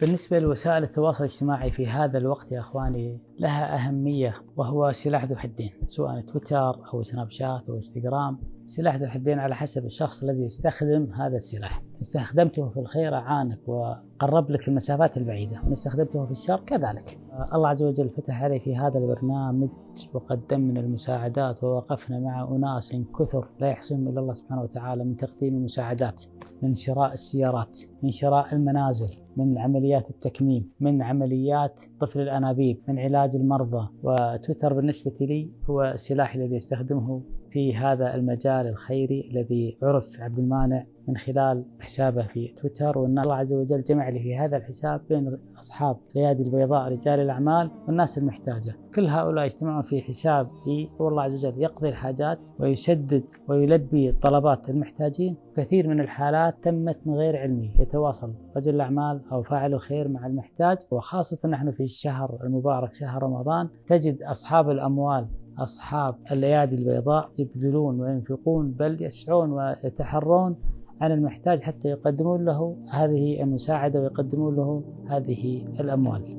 بالنسبة لوسائل التواصل الاجتماعي في هذا الوقت يا أخواني لها أهمية، وهو سلاح ذو حدين، سواء تويتر أو سناب شات أو انستغرام. سلاح ذو حدين على حسب الشخص الذي يستخدم هذا السلاح. استخدمته في الخير أعانك وقرب لك المسافات البعيدة، وإن استخدمته في الشر كذلك. الله عز وجل فتح علي في هذا البرنامج وقدم من المساعدات، ووقفنا مع أناس كثر لا يحصيهم إلا الله سبحانه وتعالى، من تقديم المساعدات، من شراء السيارات، من شراء المنازل، من عمليات التكميم، من عمليات طفل الأنابيب، من علاج المرضى. وتويتر بالنسبة لي هو السلاح الذي استخدمه في هذا المجال الخيري الذي عرف عبد المانع من خلال حسابه في تويتر. وأن الله عز وجل جمع لي في هذا الحساب بين أصحاب الأيادي البيضاء رجال الأعمال والناس المحتاجة، كل هؤلاء يجتمعون في حسابي، والله عز وجل يقضي الحاجات ويسدد ويلبي طلبات المحتاجين. كثير من الحالات تمت من غير علمي، يتواصل رجل الأعمال أو فاعل الخير مع المحتاج. وخاصة نحن في الشهر المبارك شهر رمضان تجد أصحاب الأموال، أصحاب الأيادي البيضاء يبذلون وينفقون، بل يسعون ويتحرون عن المحتاج حتى يقدمون له هذه المساعدة ويقدمون له هذه الأموال.